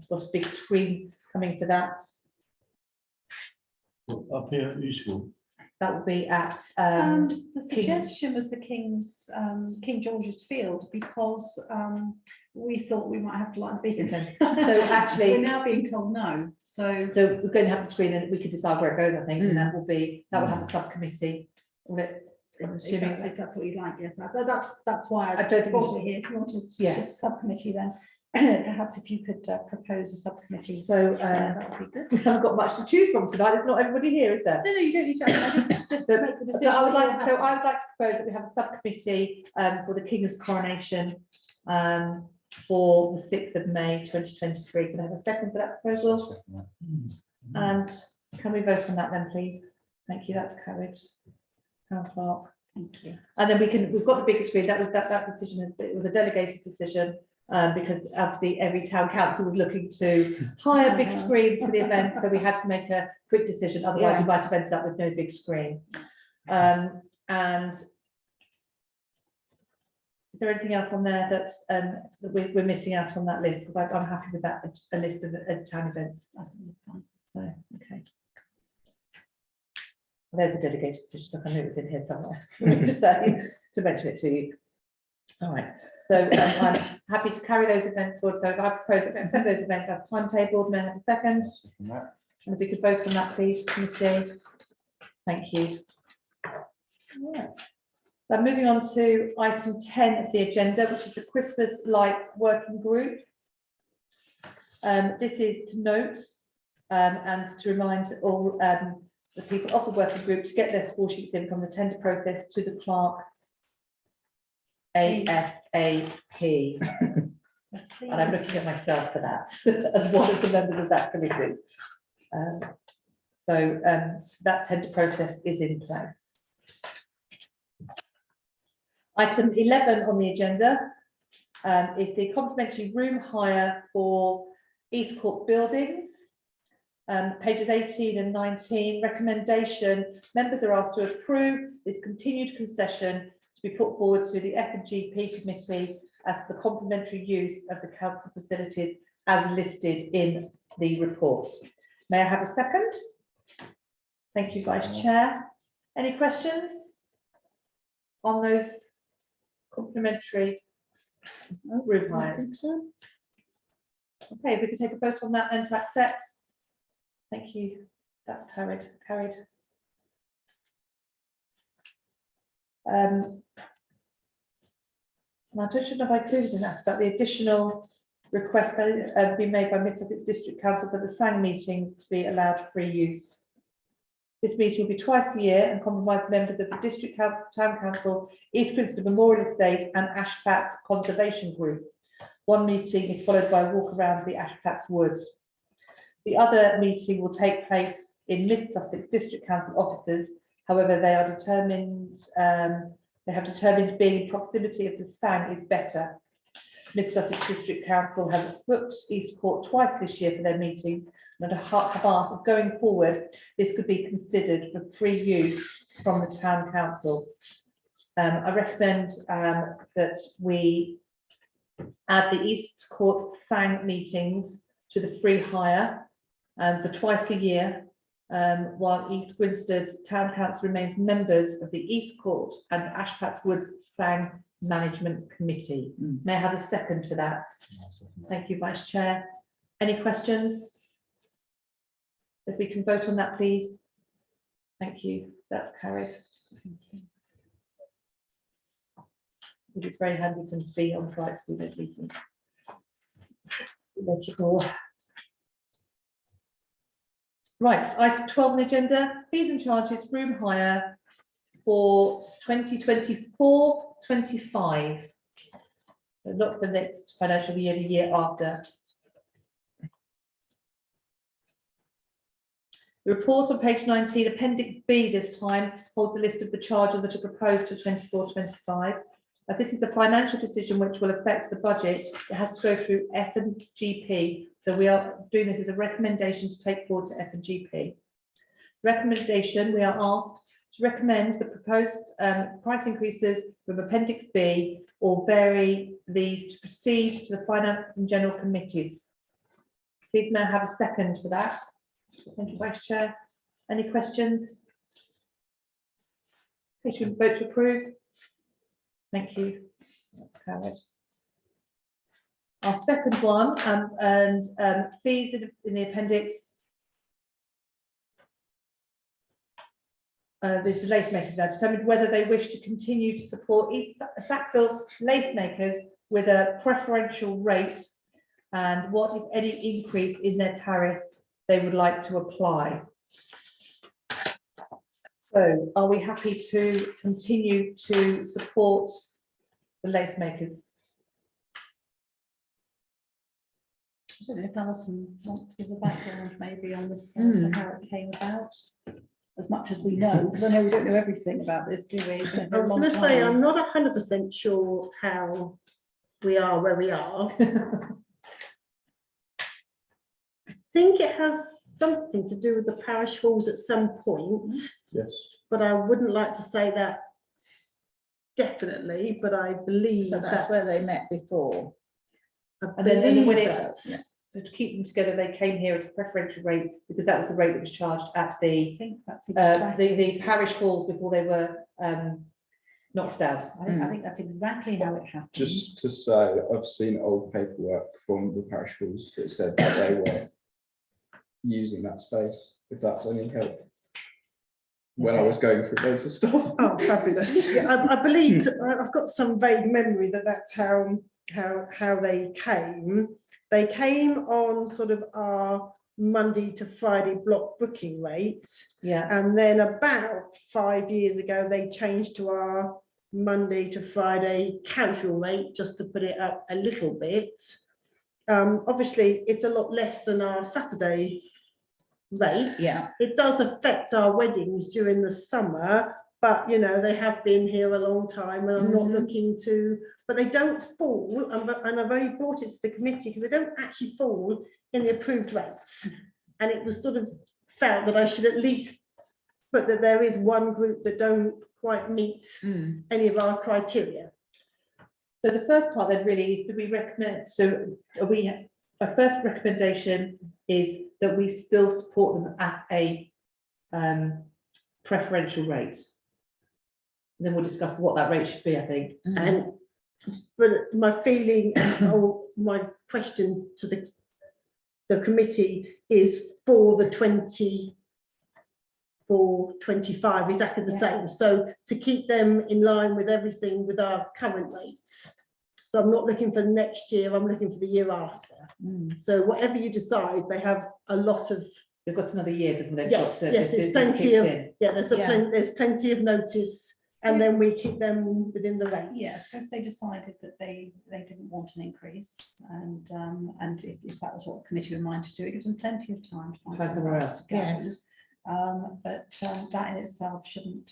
got a big screen coming for that. Up here at New School. That will be at The King- suggestion was the King's King George's Field, because we thought we might have to light a beacon. So actually- we're now being told no. So So we're going to have the screen and we could decide where it goes, I think, and that will have a subcommittee. Will it? I'm assuming, if that's what you'd like, yes. That's why I don't think we brought should- it here. If you want to Yes. just subcommittee, then perhaps if you could propose a subcommittee. so That would be good. we haven't got much to choose from tonight, there's not everybody here, is there? No, you don't need to. Just So make the So decision. I would like to propose that we have a subcommittee for the King's coronation for the 6th of May 2023. Can I have a second for that proposal? And Can we vote on that then, please? Thank you, that's carried. Town clerk. Thank you. And then we've got the bigger screen, that decision, it was a delegated decision, because obviously every town council was looking to hire big screens for the event, so we had to make a quick decision, otherwise we might have ended up with no big screen. And is there anything else on there that we're missing out on that list? Because I'm happy with that, a list of town events. I think it's fine. So, okay. There's a delegated decision, look, I knew it was in here somewhere, for me to say, to mention it to you. All right, so I'm happy to carry those events forward. So if I propose that we accept those events as timetabled, may I have a second? And that, And if we could vote on that, please, committee. Thank you. All right. So moving on to item 10 of the agenda, which is the Christmas Lights Working Group. This is to note and to remind all the people of the working group to get their score sheets in from the tender process to the clerk ASAP. And I'm looking at myself for that as one of the members of that committee. So that tender process is in place. Item 11 on the agenda is the complimentary room hire for East Court buildings. Pages 18 and 19, recommendation, members are asked to approve this continued concession to be put forward to the F&GP committee as the complementary use of the council facilities as listed in the report. May I have a second? Thank you, Vice Chair. Any questions on those complementary room hires? Okay, we can take a vote on that then to accept. Thank you. That's carried. And I don't know if I included in that, but the additional request that has been made by Mid Sussex District Council for the SANG meetings to be allowed free use. This meeting will be twice a year and comprise members of the District Council, Town Council, East Grinstead Memorial Estate and Ash Flats Conservation Group. One meeting is followed by a walk around the Ash Flats Woods. The other meeting will take place in Mid Sussex District Council offices. However, they are determined, they have determined being in proximity of the SANG is better. Mid Sussex District Council have booked East Court twice this year for their meetings and have asked, going forward, this could be considered for free use from the Town Council. I recommend that we add the East Court SANG meetings to the free hire for twice a year, while East Grinstead Town Council remains members of the East Court and Ash Flats Woods SANG Management Committee. May I have a second for that? Thank you, Vice Chair. Any questions? If we can vote on that, please. Thank you. That's carried. It is very handy to be on site to do those meetings. Right, item 12 on the agenda, fees and charges, room hire for 2024-25. Not for the next financial year, the year after. The report on page 19, Appendix B this time, holds a list of the charges that are proposed for 24-25. As this is a financial decision which will affect the budget, it has to go through F&GP. So we are doing this as a recommendation to take forward to F&GP. Recommendation, we are asked to recommend the proposed price increases from Appendix B or vary these to proceed to the Finance and General Committees. Please may I have a second for that? Thank you, Vice Chair. Any questions? Please should vote to approve. Thank you. That's carried. Our second one, fees in the appendix. This is lace makers now determined whether they wish to continue to support East Sackville lace makers with a preferential rate and what, if any, increase in their tariff they would like to apply. So are we happy to continue to support the lace makers? I don't know if Alison wants to give a background maybe on this, how it came about, as much as we know, because I know we don't know everything about this, do we? I was going to say, I'm not 100% sure how we are where we are. I think it has something to do with the parish halls at some point, Yes. but I wouldn't like to say that definitely, but I believe So that's where they met before. I And then when believe it, that's- so to keep them together, they came here at a preferential rate because that was the rate that was charged at the I think that's exactly. the parish halls before they were knocked down. I think that's exactly how it happened. Just to say that I've seen old paperwork from the parish halls that said that they were using that space, if that's any help. When I was going through loads of stuff. Oh, fabulous. Yeah, I believed, I've got some vague memory that that's how they came. They came on sort of our Monday to Friday block booking rates. Yeah. And then about 5 years ago, they changed to our Monday to Friday casual rate, just to put it up a little bit. Obviously, it's a lot less than our Saturday rate. Yeah. It does affect our weddings during the summer, but you know, they have been here a long time and I'm not looking to, but they don't fall, and I've only brought it to the committee because they don't actually fall in the approved rates. And it was sort of felt that I should at least put that there is one group that don't quite meet any of our criteria. So the first part then really is, do we recommend, so our first recommendation is that we still support them at a preferential rate. And then we'll discuss what that rate should be, I think. And but my feeling or my question to the committee is for the 24-25 is exactly the same. So to keep them in line with everything with our current rates. So I'm not looking for next year, I'm looking for the year after. So whatever you decide, they have a lot of, They've got another year before they've yes, got to. yes, there's this plenty kicks of, in. yeah, there's plenty of notice, and then we keep them within the rates. Yes, so if they decided that they didn't want an increase, and if that was what the committee were in mind to do, it gives them plenty of time to find Find somewhere somewhere else to go. Yes. But that in itself shouldn't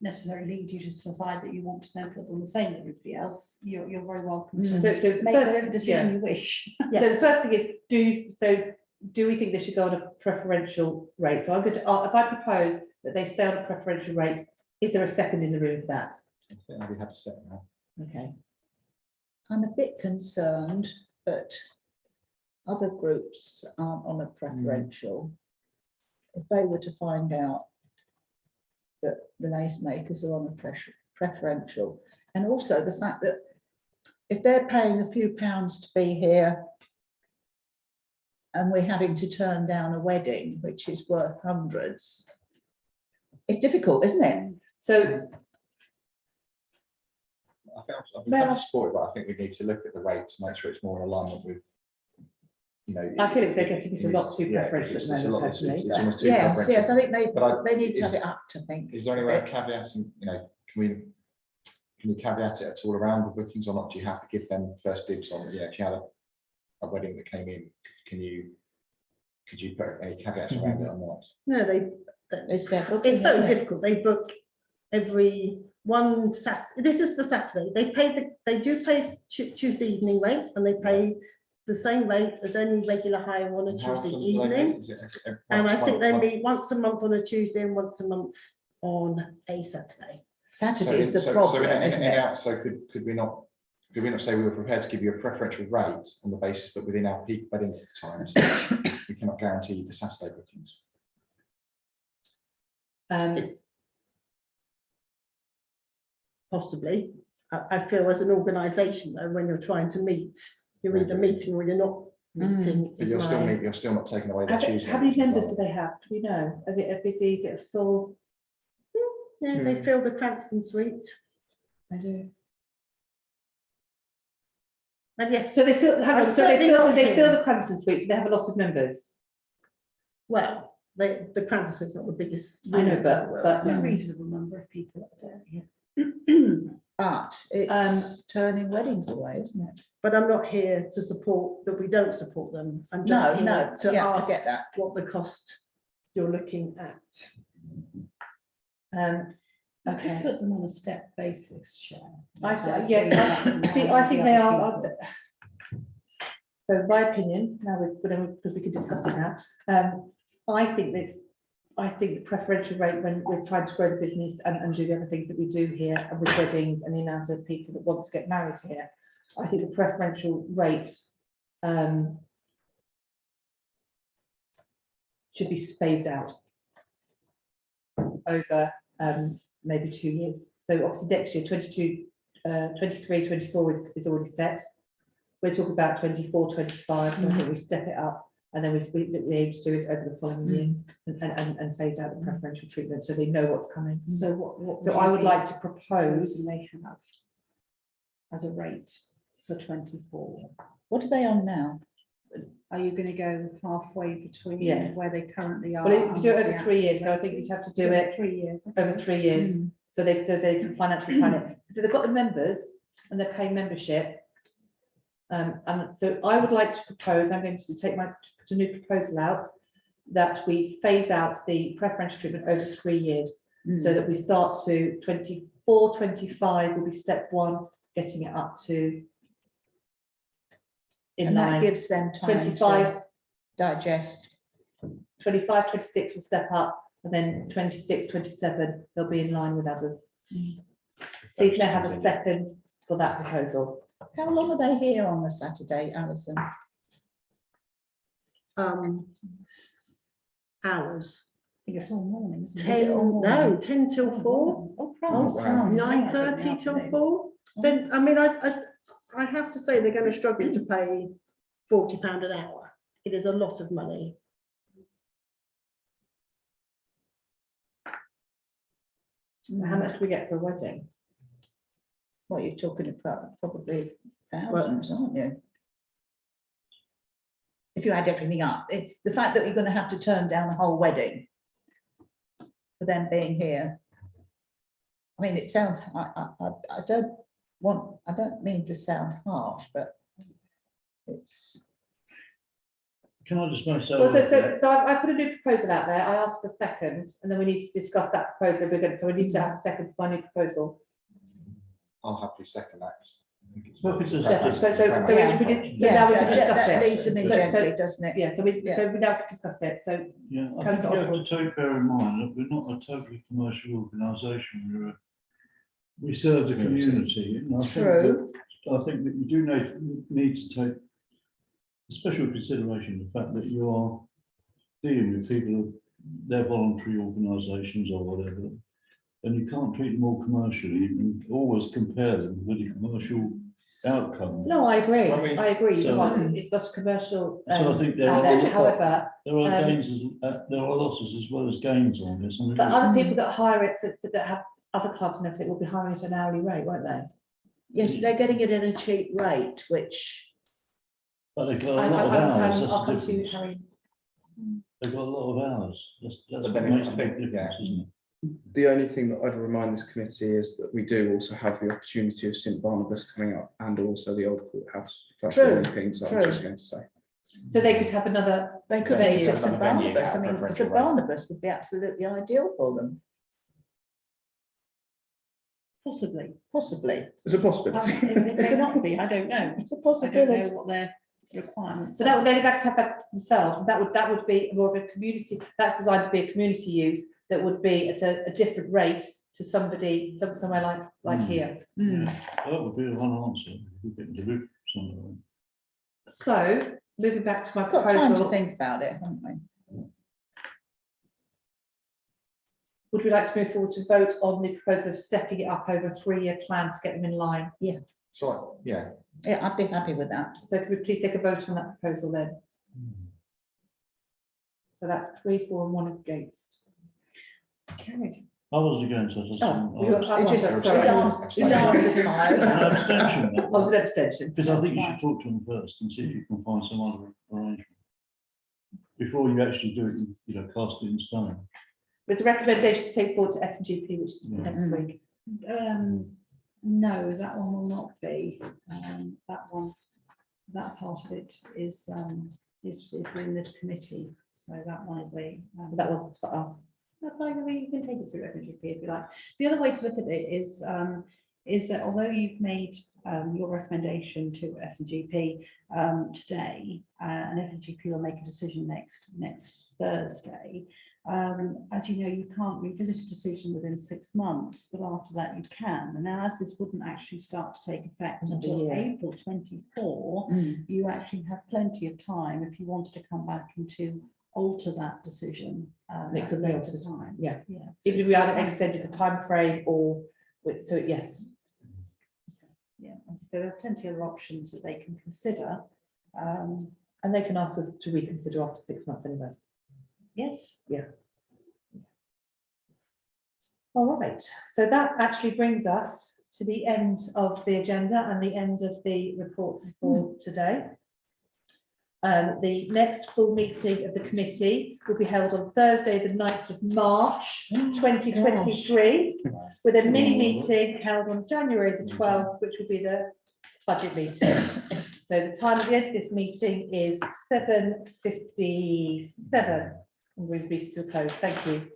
necessarily lead you to decide that you want to know put them the same as everybody else. You're very welcome to So make whatever decision you wish. So the first thing is, do we think they should go on a preferential rate? So I'm going to, if I propose that they stay on a preferential rate, is there a second in the room for that? I think I'd be happy to say that. Okay. I'm a bit concerned that other groups aren't on a preferential. If they were to find out that the lace makers are on a preferential, and also the fact that if they're paying a few pounds to be here and we're having to turn down a wedding, which is worth hundreds, it's difficult, isn't it? So I think I'm happy to support it, but I think we need to look at the rate to make sure it's more in alignment with, you know. I feel like they're getting it a lot too yeah, preferential it's at the a lot- moment, it's- it's personally. almost too Yes, preferential. yes, I think But they need to is- have it upped, I think. Is there any way of caveating, you know, can you caveat it at all around the bookings or not? Do you have to give them first dibs on, you know, if you had a wedding that came in, could you put any caveats around it or not? No, It's their booking, it's very isn't it? difficult. They book every one Saturday. This is the Saturday. They do pay Tuesday evening rate, and they pay the same rate as any regular hire on a And how Tuesday often do they meet? evening. Is it every And once I a think month, they once- meet once a month on a Tuesday and once a month on a Saturday. Saturday is the so problem, in isn't it? out, so could we not say we were prepared to give you a preferential rate on the basis that within our peak wedding times, we cannot guarantee the Saturday bookings? Possibly. I feel as an organisation though, when you're trying to meet, you're either meeting or you're not meeting. But is you're still not taking away the Tuesday. How many members do they have? Do we know? Is it a busy, is it a full? Yeah, they fill the Cranston suite. I do. And yes, So they fill, hang on, so certainly not they fill here. the Cranston suite, so they have a lot of members. well, the Cranston suite's not the biggest. I know, unit in the but world. There's a Yeah. reasonable number of people up there, yeah. But it's turning weddings away, isn't it? But I'm not here to support that we don't support them. I'm No, just no, here to yeah, I ask get that. what the cost you're looking at. You could Okay. put them on a step basis, Chair. See, I think they are. So my opinion, now because we can discuss it now, I think the preferential rate when we're trying to grow the business and do the other things that we do here and with weddings and the amount of people that want to get married here, I think the preferential rate should be spaced out over maybe 2 years. So obviously next year, 22, 23, 24 is already set. We're talking about 24, 25, so I think we step it up and then we aim to do it over the following year and phase out the preferential treatment so they know what's coming. So what? So I would like to propose, They have as a rate for 24. What are they on now? Are you going to go halfway between Yes. where they currently are? well, if you and do it what over the 3 years, so I actual think you'd rate have to is? do it 3 years. over 3 years. Mm. So they can financially plan it. So they've got the members and they're paying membership. And so I would like to propose, I'm going to put a new proposal out, that we phase out the preferential treatment over 3 years. So that we start to 24, 25 will be step one, getting it up to in And that line. gives them time 25, to digest. 25, 26 will step up, and then 26, 27, they'll be in line with others. Please may I have a second for that proposal. How long are they here on a Saturday, Alison? Hours. I think it's all morning, isn't it? 10, all no, morning? 10 till 4, Oh, Oh, crumbs. wow. 9:30 till 4. Then, I mean, I have to say they're going to struggle to pay £40 an hour. It is a lot of money. How much do we get for a wedding? Well, you're talking about probably thousands, aren't you? If you add everything up, the fact that you're going to have to turn down a whole wedding for them being here. I mean, it sounds, I don't mean to sound harsh, but it's, Can I just make so? Well, so I put a new proposal out there. I asked for a second, and then we need to discuss that proposal. So we need to have a second for my new proposal. I'll happily second that. I think it's- Well, it's a- So Yeah. now yeah, we so can discuss that it. leads them in So- gently, doesn't it? Yeah, so we now can discuss it. So Yeah, I think you Councillor have to Osborne. take bear in mind that we're not a totally commercial organisation. We serve the community. And I think True. I think that you do need to take special consideration the fact that you are dealing with people, they're voluntary organisations or whatever, and you can't treat them all commercially and always compare them with the commercial outcome. no, I agree. I mean- I agree. So- It's not commercial. So I think there out are- there. However, There are Um, gains, there are losses as well as gains on this. I mean, but other people that hire it that have other clubs and everything will be hiring it at an hourly rate, won't they? Yes, they're getting it at a cheap rate, which, but they've got a lot of hours. That's I'll the come to you, difference. Harry. They've got a lot of hours. That's But what then makes I a think, big difference, isn't it? The only thing that I'd remind this committee is that we do also have the opportunity of St Barnabas coming up and also the old courthouse. That's the True, only thing that I'm true. just going to say. So they could have another. they could Venue, meet at St another venue, Barnabas. I yeah, mean, preferential St rate. Barnabas would be absolutely ideal for them, Possibly. possibly. It's a possibility. It may not be, I don't know. It's a I don't know possibility. what their requirements So are. they'd have to have that themselves, and that would be more of a community, that's designed to be a community use that would be at a different rate to somebody, somewhere like Mm. here. Mm. That would be the one answer. We get the route somewhere. So, moving back to my Got time to proposal, think about it, haven't we? would we like to move forward to vote on the proposal of stepping it up over a 3-year plan to get them in line? So, yeah, Yeah, I'd be happy with that. So could we please take a vote on that proposal then? So that's 3, 4 and 1 against. Carried. I was against it. Oh, you were- I oh, It just- sorry, his sorry. arms are tired. was an abstention. I was an abstention. Because I think you should talk to them first and see if you can find some other arrangement. Before you actually do it, you know, cast it in stone. There's a recommendation to take forward to F and GP, which is Yeah. next week. No, that one will not be. That one, that part of it is in this committee. So that one is a. That was for us. You can take it through FGP if you like. The other way to look at it is that although you've made your recommendation to FGP today, and FGP will make a decision next Thursday. As you know, you can't revisit a decision within 6 months, but after that you can. And now, as this wouldn't actually start to take effect until April 24, you actually have plenty of time if you wanted to come back and to alter that decision. It could be at a altered. time. Yeah. Yeah. Even if we either extended the time frame or, so yes. Yeah, so there are plenty of options that they can consider. And they can ask us to reconsider after 6 months anyway. Yes. All right, so that actually brings us to the end of the agenda and the end of the reports for today. The next full meeting of the committee will be held on Thursday, the 9th of March, 2023, with a mini meeting held on January the 12th, which will be the budget meeting. So the time at the end of this meeting is 7:57. And we'll be to a close. Thank you.